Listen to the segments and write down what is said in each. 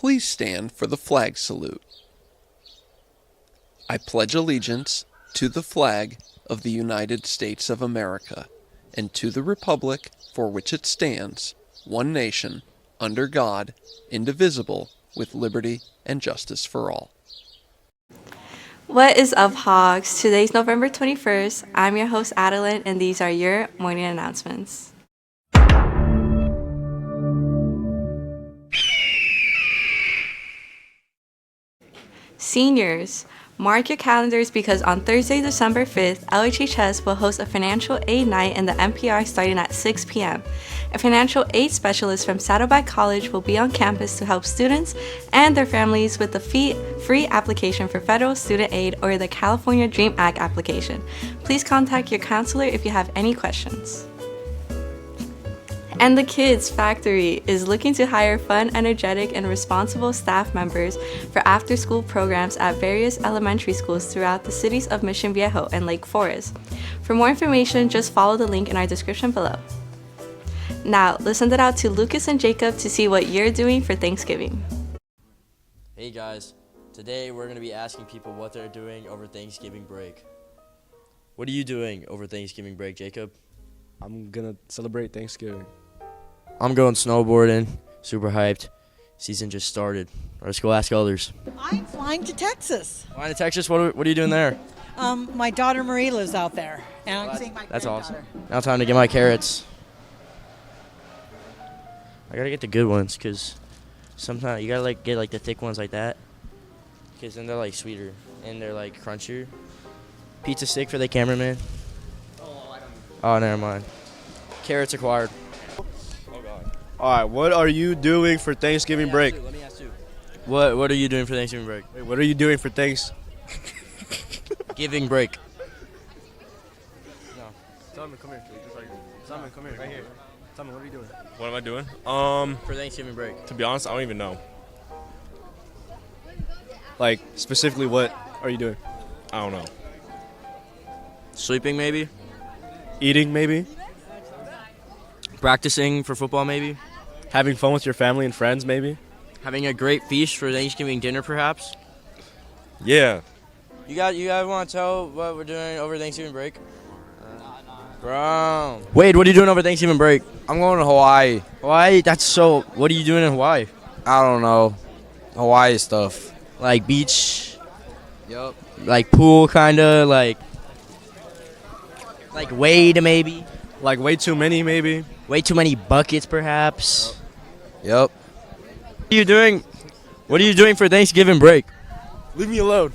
Please stand for the flag salute. I pledge allegiance to the flag of the United States of America and to the republic for which it stands, one nation, under God, indivisible, with liberty and justice for all. What is up, Hogs? Today's November 21st. I'm your host, Adeline, and these are your morning announcements. Seniors, mark your calendars because on Thursday, December 5th, LHHS will host a financial aid night in the NPR starting at 6 p.m. A financial aid specialist from Saddleback College will be on campus to help students and their families with the free application for federal student aid or the California Dream Act application. Please contact your counselor if you have any questions. And the Kids Factory is looking to hire fun, energetic, and responsible staff members for after-school programs at various elementary schools throughout the cities of Mission Viejo and Lake Forest. For more information, just follow the link in our description below. Now, let's send it out to Lucas and Jacob to see what you're doing for Thanksgiving. Hey guys, today we're going to be asking people what they're doing over Thanksgiving break. What are you doing over Thanksgiving break, Jacob? I'm gonna celebrate Thanksgiving. I'm going snowboarding, super hyped. Season just started. Let's go ask others. I'm flying to Texas. Flying to Texas, what are you doing there? My daughter Marie lives out there, and I'm seeing my That's awesome. granddaughter. Now time to get my carrots. I gotta get the good ones, because sometimes you gotta get the thick ones like that, because then they're sweeter and they're crunchier. Pizza stick for the cameraman. Oh, never mind. Carrots acquired. All right, what are you doing for Thanksgiving break? Let me ask you. What are you doing for Thanksgiving break? Wait, what are you doing for Giving break. No. Simon, come here. Just right here. Simon, come here. Right here. Simon, what are you doing? What am I doing? For Thanksgiving break. To be honest, I don't even know. Like, specifically, what are you doing? I don't know. Sleeping maybe? Eating, maybe? Practicing for football maybe? Having fun with your family and friends, maybe? Having a great feast for Thanksgiving dinner perhaps? Yeah. You guys want to tell what we're doing over Thanksgiving break? Bro. Wade, what are you doing over Thanksgiving break? I'm going to Hawaii. Hawaii? That's so... What are you doing in Hawaii? I don't know. Hawaii stuff. Like beach? Yup. Like pool kinda? Like Wade maybe? Like, way too many, maybe? Way too many buckets perhaps? Yup. What are you doing for Thanksgiving break? Leave me alone.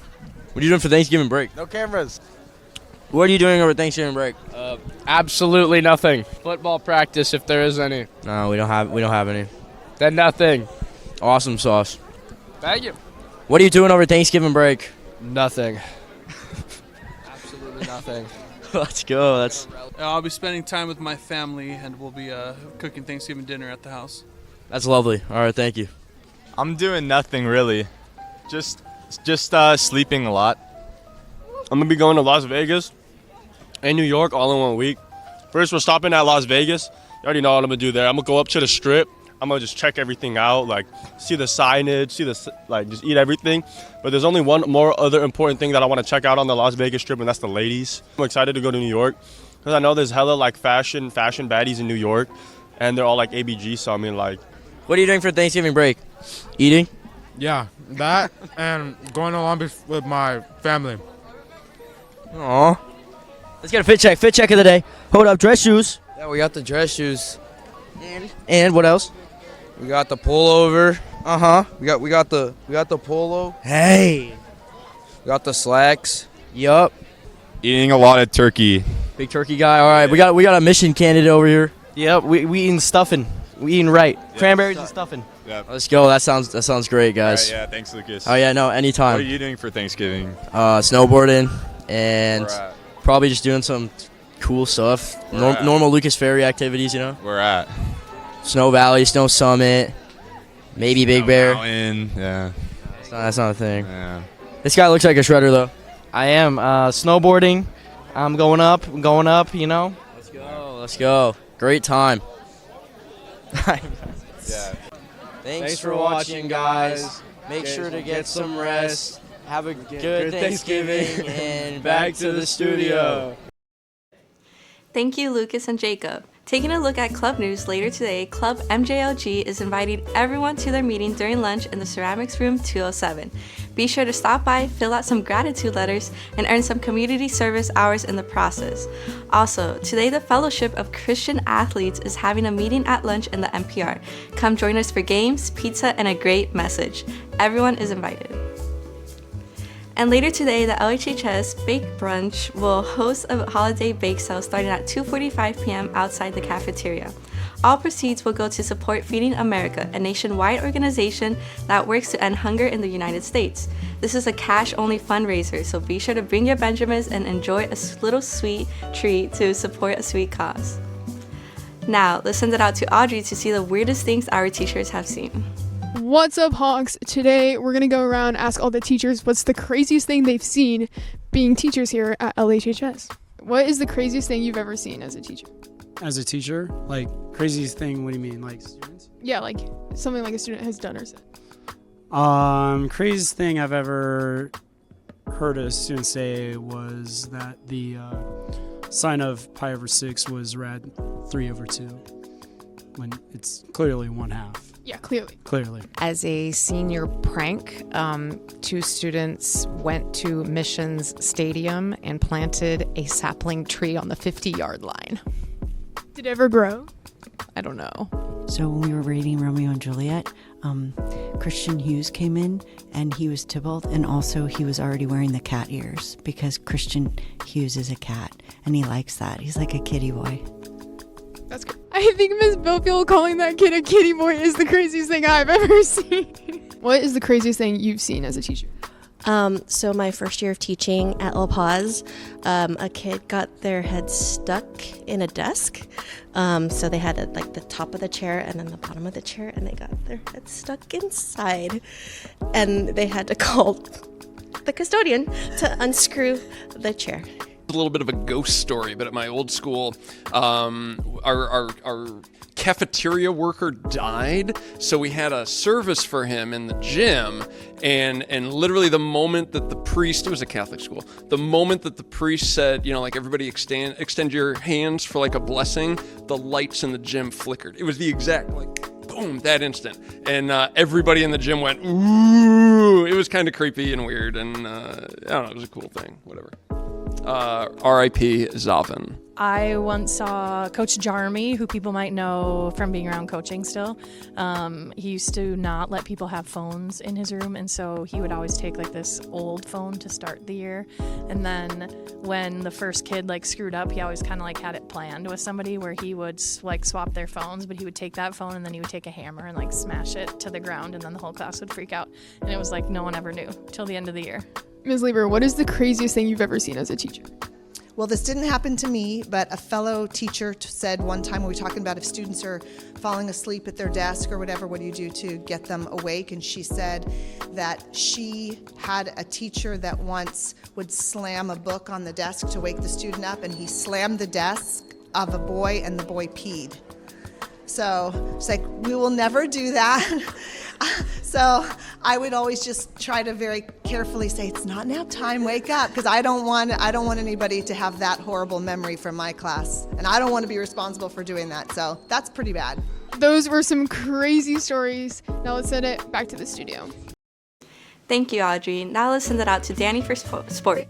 What are you doing for Thanksgiving break? No cameras. What are you doing over Thanksgiving break? Absolutely nothing. Football practice if there is any. No, we don't have any. Then nothing. Awesome sauce. Thank you. What are you doing over Thanksgiving break? Nothing. Absolutely nothing. Let's go. I'll be spending time with my family, and we'll be cooking Thanksgiving dinner at the house. That's lovely. All right, thank you. I'm doing nothing really. Just sleeping a lot. I'm going to be going to Las Vegas and New York all in 1 week. First, we're stopping at Las Vegas. You already know what I'm going to do there. I'm going to go up to the Strip. I'm going to just check everything out, see the signage, just eat everything. But there's only one more other important thing that I want to check out on the Las Vegas Strip, and that's the ladies. I'm excited to go to New York because I know there's hella fashion baddies in New York, and they're all ABG, so I mean What are you doing for Thanksgiving break? Eating? Yeah, that and going along with my family. Aw. Let's get a fit check. Fit check of the day. Hold up, dress shoes. Yeah, we got the dress shoes. And what else? We got the pullover. Uh-huh. We got the polo. Hey. We got the slacks. Yup. Eating a lot of turkey. Big turkey guy. All right, we got a mission candidate over here. Yep, we eating stuffing. We eating right. Yeah, cranberries and stuffing. Yep. Let's go. That sounds great, guys. Right, yeah, thanks, Lucas. Oh yeah, no, anytime. What are you doing for Thanksgiving? Snowboarding and probably just doing some cool stuff. Normal Lucas Ferry activities, Where at? Snow Valley, Snow Summit, maybe Big Bear. Mountain, yeah. That's not a thing. Yeah. This guy looks like a shredder, though. I am snowboarding. I'm going up. Let's go. Great time. Yeah. Thanks for watching, guys. Make sure to get some rest. Have a good Thanksgiving and back to the studio. Thank you, Lucas and Jacob. Taking a look at club news later today, Club MJLG is inviting everyone to their meeting during lunch in the Ceramics Room 207. Be sure to stop by, fill out some gratitude letters, and earn some community service hours in the process. Also, today the Fellowship of Christian Athletes is having a meeting at lunch in the NPR. Come join us for games, pizza, and a great message. Everyone is invited. And later today, the LHHS Bake Brunch will host a holiday bake sale starting at 2:45 p.m. outside the cafeteria. All proceeds will go to support Feeding America, a nationwide organization that works to end hunger in the United States. This is a cash-only fundraiser, so be sure to bring your Benjamins and enjoy a little sweet treat to support a sweet cause. Now, let's send it out to Audrey to see the weirdest things our teachers have seen. What's up, Hawks? Today we're gonna go around, ask all the teachers what's the craziest thing they've seen being teachers here at LHHS. What is the craziest thing you've ever seen as a teacher? As a teacher? Like, craziest thing, what do you mean? Like students? Yeah, like something like a student has done or said. Craziest thing I've ever heard a student say was that the sign of pi over 6 was rad 3 over 2, when it's clearly 1/2. Yeah, clearly. Clearly. As a senior prank, 2 students went to Missions Stadium and planted a sapling tree on the 50-yard line. Did it ever grow? I don't know. So when we were reading Romeo and Juliet, Christian Hughes came in and he was Tybalt, and also he was already wearing the cat ears because Christian Hughes is a cat and he likes that. He's like a kitty boy. That's good. I think Miss Billfield calling that kid a kitty boy is the craziest thing I've ever seen. What is the craziest thing you've seen as a teacher? So my first year of teaching at La Paz, a kid got their head stuck in a desk. So they had like the top of the chair and then the bottom of the chair, and they got their head stuck inside. And they had to call the custodian to unscrew the chair. A little bit of a ghost story, but at my old school, our cafeteria worker died, so we had a service for him in the gym, and literally the moment that the priest, it was a Catholic school, the moment that the priest said, like everybody extend your hands for like a blessing, the lights in the gym flickered. It was the exact boom, that instant, and everybody in the gym went ooh. It was kind of creepy and weird, and I don't know, it was a cool thing, whatever. R.I.P. Zavin. I once saw Coach Jarmy, who people might know from being around coaching still. He used to not let people have phones in his room, and so he would always take like this old phone to start the year. And then when the first kid screwed up, he always kind of had it planned with somebody where he would swap their phones, but he would take that phone and then he would take a hammer and smash it to the ground, and then the whole class would freak out. And it was no one ever knew till the end of the year. Ms. Lieber, what is the craziest thing you've ever seen as a teacher? Well, this didn't happen to me, but a fellow teacher said one time when we were talking about if students are falling asleep at their desk or whatever, what do you do to get them awake? And she said that she had a teacher that once would slam a book on the desk to wake the student up, and he slammed the desk of a boy and the boy peed. So it's we will never do that. So I would always just try to very carefully say, it's not nap time, wake up, because I don't want anybody to have that horrible memory from my class, and I don't want to be responsible for doing that. So that's pretty bad. Those were some crazy stories. Now let's send it back to the studio. Thank you, Audrey. Now let's send it out to Danny for sport.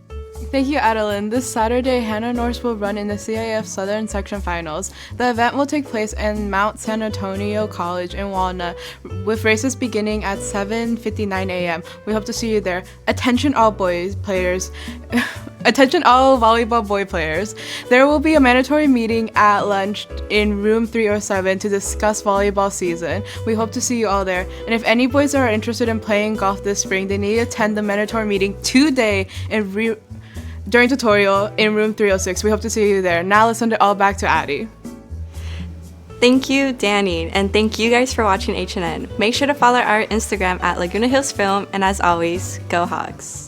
Thank you, Adeline. This Saturday, Hannah Norse will run in the CIF Southern Section Finals. The event will take place in Mount San Antonio College in Walnut, with races beginning at 7:59 a.m. We hope to see you there. Attention all boys players. Attention all volleyball boy players. There will be a mandatory meeting at lunch in room 307 to discuss volleyball season. We hope to see you all there. And if any boys are interested in playing golf this spring, they need to attend the mandatory meeting today during tutorial in room 306. We hope to see you there. Now let's send it all back to Addie. Thank you, Danny, and thank you guys for watching HNN. Make sure to follow our Instagram at Laguna Hills Film, and as always, go Hogs.